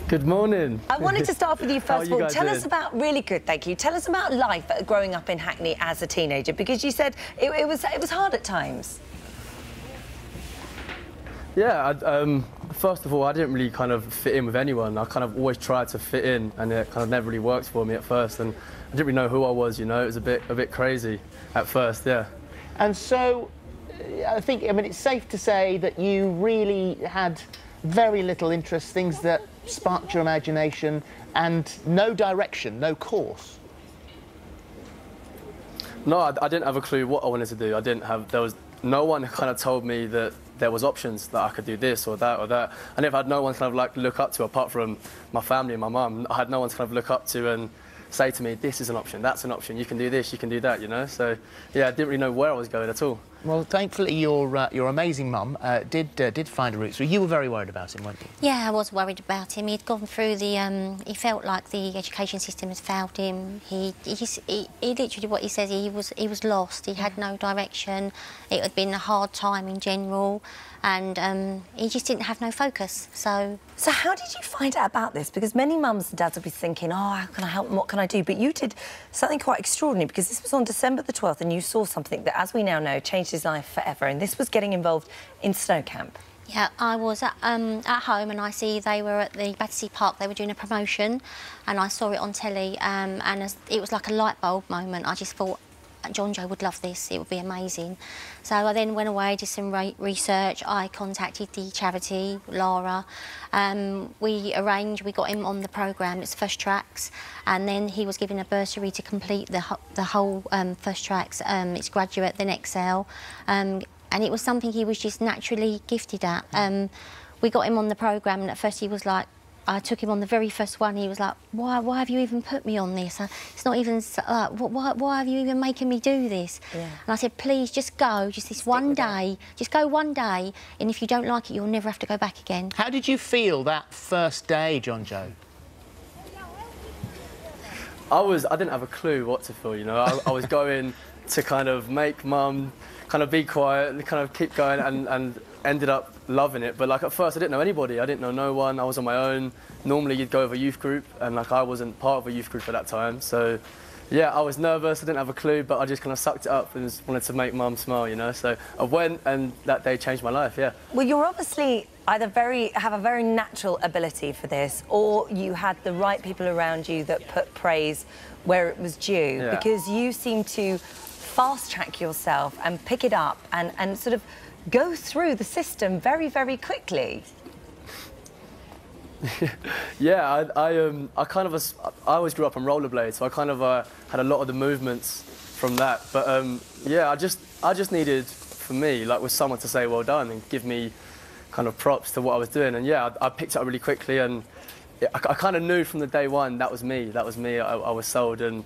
Good morning. I wanted to start with you first of all. Tell us about, really good, thank you. Tell us about life growing up in Hackney as a teenager, because you said it was hard at times. Yeah, first of all, I didn't really kind of fit in with anyone. I kind of always tried to fit in, and it kind of never really worked for me at first. And I didn't really know who I was, you know. It was a bit crazy at first, yeah. And so, I mean, it's safe to say that you really had very little interest, things that sparked your imagination, and no direction, no course. No, I didn't have a clue what I wanted to do. There was no one who kind of told me that there was options, that I could do this or that or that. I never had no one kind of like look up to apart from my family and my mum. I had no one to kind of look up to and say to me, this is an option, that's an option, you can do this, you can do that, you know? So, yeah, I didn't really know where I was going at all. Well, thankfully, your amazing mum did find a route through. You were very worried about him, weren't you? Yeah, I was worried about him. He'd gone through the... he felt like the education system had failed him. He literally, what he says, he was lost. He had no direction. It had been a hard time in general, and he just didn't have no focus, so... So how did you find out about this? Because many mums and dads will be thinking, oh, how can I help and what can I do? But you did something quite extraordinary, because this was on December the 12th and you saw something that, as we now know, changed his life forever, and this was getting involved in snow camp. Yeah, I was at home and I see they were at the Battersea Park, they were doing a promotion, and I saw it on telly, and it was like a light bulb moment. I just thought, Jonjoe would love this, it would be amazing. So I then went away, did some research. I contacted the charity, Lara. We got him on the programme, it's First Tracks, and then he was given a bursary to complete the whole First Tracks. It's Graduate, then Excel, and it was something he was just naturally gifted at. We got him on the programme, and at first he was like, I took him on the very first one. He was like, why have you even put me on this? It's not even, why have you even making me do this? Yeah. And I said, please, just go, just this one day. Just go one day, and if you don't like it, you'll never have to go back again. How did you feel that first day, Jonjoe? I didn't have a clue what to feel, you know. I was going to kind of make mum kind of be quiet and kind of keep going, and ended up loving it. But like at first I didn't know anybody, I didn't know no one, I was on my own. Normally you'd go with a youth group, and like I wasn't part of a youth group at that time, so yeah, I was nervous, I didn't have a clue, but I just kind of sucked it up and just wanted to make mum smile, you know. So I went, and that day changed my life, yeah. Well, you're obviously either have a very natural ability for this, or you had the right people around you that put praise where it was due, yeah. Because you seem to fast-track yourself and pick it up and sort of go through the system very, very quickly. Yeah, I always grew up on rollerblades, so I kind of had a lot of the movements from that. But yeah, I just needed, for me, like, with someone to say well done and give me kind of props to what I was doing. And yeah, I picked it up really quickly, and I kind of knew from the day one that was me. I was sold, and